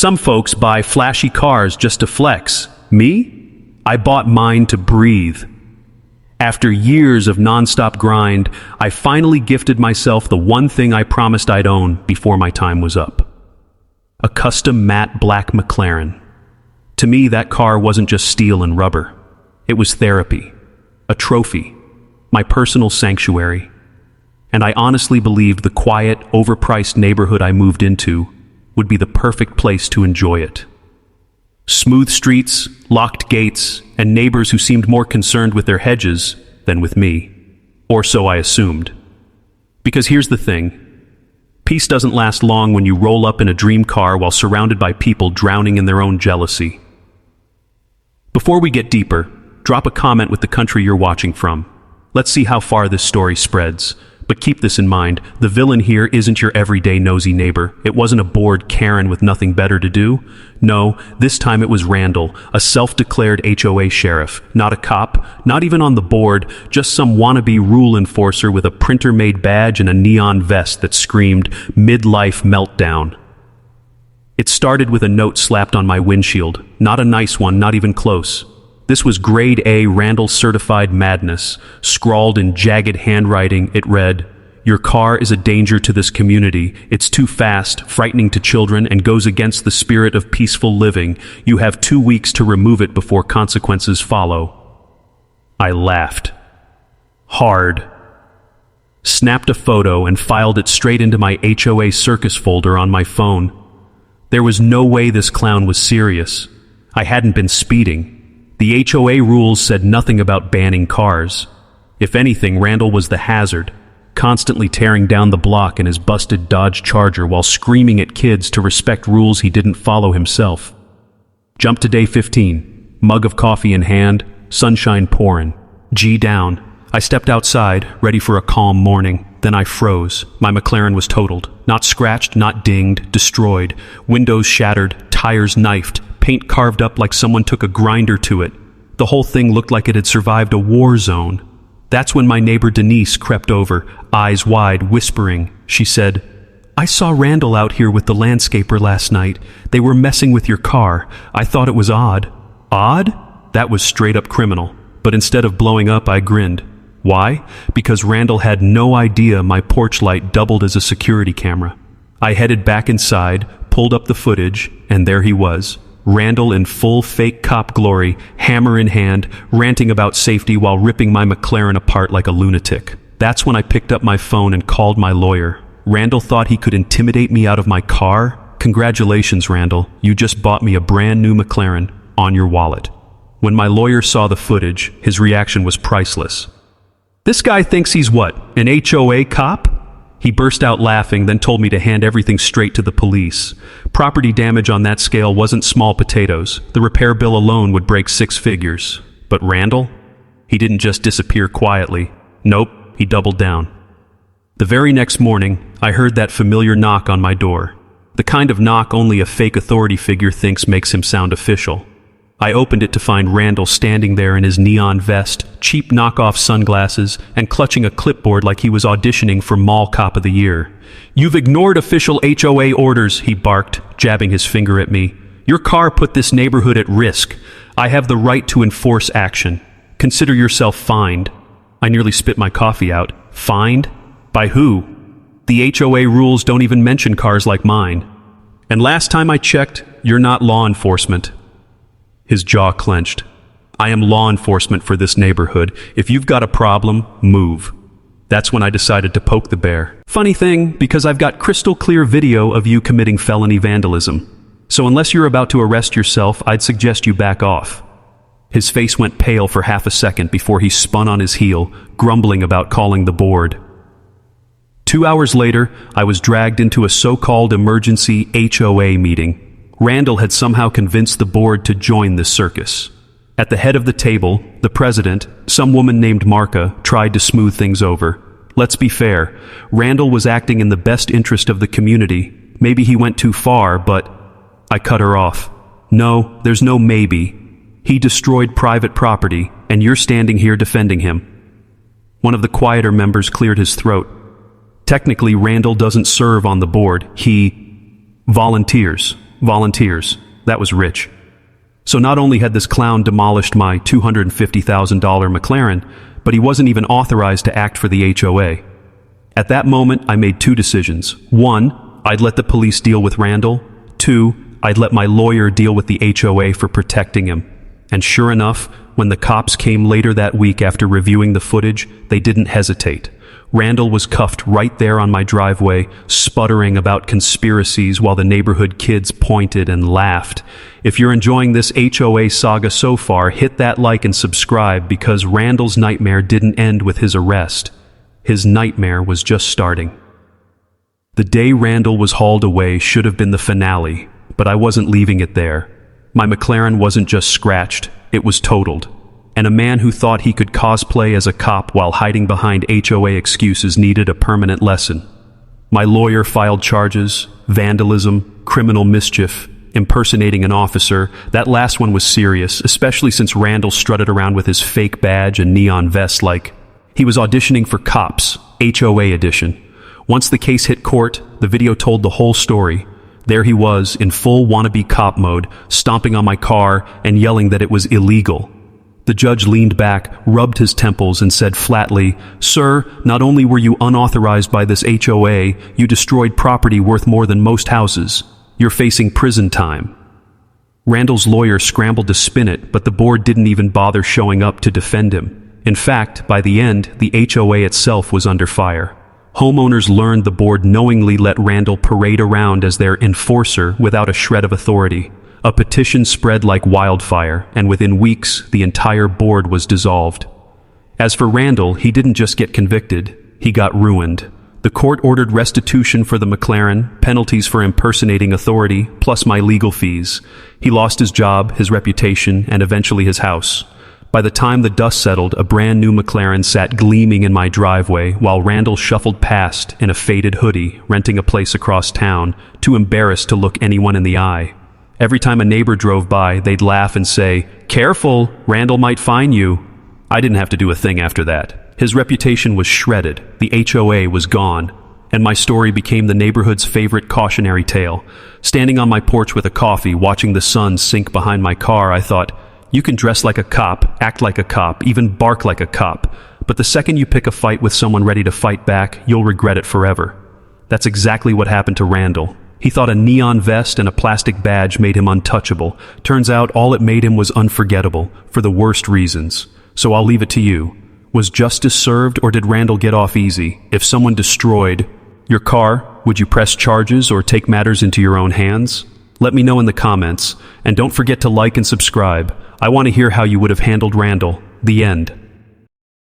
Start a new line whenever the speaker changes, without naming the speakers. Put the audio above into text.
Some folks buy flashy cars just to flex. Me? I bought mine to breathe. After years of nonstop grind, I finally gifted myself the one thing I promised I'd own before my time was up. A custom matte black McLaren. To me, that car wasn't just steel and rubber. It was therapy, a trophy, my personal sanctuary. And I honestly believed the quiet, overpriced neighborhood I moved into would be the perfect place to enjoy it. Smooth streets, locked gates, and neighbors who seemed more concerned with their hedges than with me. Or so I assumed. Because here's the thing. Peace doesn't last long when you roll up in a dream car while surrounded by people drowning in their own jealousy. Before we get deeper, drop a comment with the country you're watching from. Let's see how far this story spreads. But keep this in mind, the villain here isn't your everyday nosy neighbor. It wasn't a bored Karen with nothing better to do. No, this time it was Randall, a self-declared HOA sheriff. Not a cop, not even on the board, just some wannabe rule enforcer with a printer-made badge and a neon vest that screamed, "Midlife meltdown." It started with a note slapped on my windshield. Not a nice one, not even close. This was grade A Randall certified madness. Scrawled in jagged handwriting, it read, "Your car is a danger to this community. It's too fast, frightening to children, and goes against the spirit of peaceful living. You have 2 weeks to remove it before consequences follow." I laughed. Hard. Snapped a photo and filed it straight into my HOA circus folder on my phone. There was no way this clown was serious. I hadn't been speeding. The HOA rules said nothing about banning cars. If anything, Randall was the hazard, constantly tearing down the block in his busted Dodge Charger while screaming at kids to respect rules he didn't follow himself. Jump to day 15. Mug of coffee in hand, sunshine pouring. G down. I stepped outside, ready for a calm morning. Then I froze. My McLaren was totaled. Not scratched, not dinged, destroyed. Windows shattered, tires knifed, paint carved up like someone took a grinder to it. The whole thing looked like it had survived a war zone. That's when my neighbor Denise crept over, eyes wide, whispering. She said, "I saw Randall out here with the landscaper last night. They were messing with your car. I thought it was odd." Odd? That was straight up criminal. But instead of blowing up, I grinned. Why? Because Randall had no idea my porch light doubled as a security camera. I headed back inside, pulled up the footage, and there he was. Randall in full fake cop glory, hammer in hand, ranting about safety while ripping my McLaren apart like a lunatic. That's when I picked up my phone and called my lawyer. Randall thought he could intimidate me out of my car? Congratulations, Randall. You just bought me a brand new McLaren on your wallet. When my lawyer saw the footage, his reaction was priceless. "This guy thinks he's what, an HOA cop?" He burst out laughing, then told me to hand everything straight to the police. Property damage on that scale wasn't small potatoes. The repair bill alone would break 6 figures. But Randall? He didn't just disappear quietly. Nope, he doubled down. The very next morning, I heard that familiar knock on my door. The kind of knock only a fake authority figure thinks makes him sound official. I opened it to find Randall standing there in his neon vest, cheap knockoff sunglasses, and clutching a clipboard like he was auditioning for Mall Cop of the Year. "You've ignored official HOA orders," he barked, jabbing his finger at me. "Your car put this neighborhood at risk. I have the right to enforce action. Consider yourself fined." I nearly spit my coffee out. Fined? By who? The HOA rules don't even mention cars like mine. And last time I checked, you're not law enforcement. His jaw clenched. "I am law enforcement for this neighborhood. If you've got a problem, move." That's when I decided to poke the bear. Funny thing, because I've got crystal clear video of you committing felony vandalism. So unless you're about to arrest yourself, I'd suggest you back off. His face went pale for half a second before he spun on his heel, grumbling about calling the board. 2 hours later, I was dragged into a so-called emergency HOA meeting. Randall had somehow convinced the board to join this circus. At the head of the table, the president, some woman named Marka, tried to smooth things over. Let's be fair, Randall was acting in the best interest of the community. Maybe he went too far, but I cut her off. No, there's no maybe. He destroyed private property, and you're standing here defending him. One of the quieter members cleared his throat. Technically, Randall doesn't serve on the board. He volunteers. volunteers. That was rich. So not only had this clown demolished my $250,000 McLaren, but he wasn't even authorized to act for the HOA. At that moment, I made two decisions. One, I'd let the police deal with Randall. Two, I'd let my lawyer deal with the HOA for protecting him. And sure enough, when the cops came later that week after reviewing the footage, they didn't hesitate. Randall was cuffed right there on my driveway, sputtering about conspiracies while the neighborhood kids pointed and laughed. If you're enjoying this HOA saga so far, hit that like and subscribe, because Randall's nightmare didn't end with his arrest. His nightmare was just starting. The day Randall was hauled away should have been the finale, but I wasn't leaving it there. My McLaren wasn't just scratched, it was totaled. And a man who thought he could cosplay as a cop while hiding behind HOA excuses needed a permanent lesson. My lawyer filed charges: vandalism, criminal mischief, impersonating an officer. That last one was serious, especially since Randall strutted around with his fake badge and neon vest like he was auditioning for Cops, HOA edition. Once the case hit court, the video told the whole story. There he was, in full wannabe cop mode, stomping on my car and yelling that it was illegal. The judge leaned back, rubbed his temples, and said flatly, "Sir, not only were you unauthorized by this HOA, you destroyed property worth more than most houses. You're facing prison time." Randall's lawyer scrambled to spin it, but the board didn't even bother showing up to defend him. In fact, by the end, the HOA itself was under fire. Homeowners learned the board knowingly let Randall parade around as their enforcer without a shred of authority. A petition spread like wildfire, and within weeks, the entire board was dissolved. As for Randall, he didn't just get convicted, he got ruined. The court ordered restitution for the McLaren, penalties for impersonating authority, plus my legal fees. He lost his job, his reputation, and eventually his house. By the time the dust settled, a brand new McLaren sat gleaming in my driveway while Randall shuffled past in a faded hoodie, renting a place across town, too embarrassed to look anyone in the eye. Every time a neighbor drove by, they'd laugh and say, "Careful, Randall might fine you." I didn't have to do a thing after that. His reputation was shredded, the HOA was gone, and my story became the neighborhood's favorite cautionary tale. Standing on my porch with a coffee, watching the sun sink behind my car, I thought, you can dress like a cop, act like a cop, even bark like a cop, but the second you pick a fight with someone ready to fight back, you'll regret it forever. That's exactly what happened to Randall. He thought a neon vest and a plastic badge made him untouchable. Turns out all it made him was unforgettable, for the worst reasons. So I'll leave it to you. Was justice served, or did Randall get off easy? If someone destroyed your car, would you press charges or take matters into your own hands? Let me know in the comments, and don't forget to like and subscribe. I want to hear how you would have handled Randall. The end.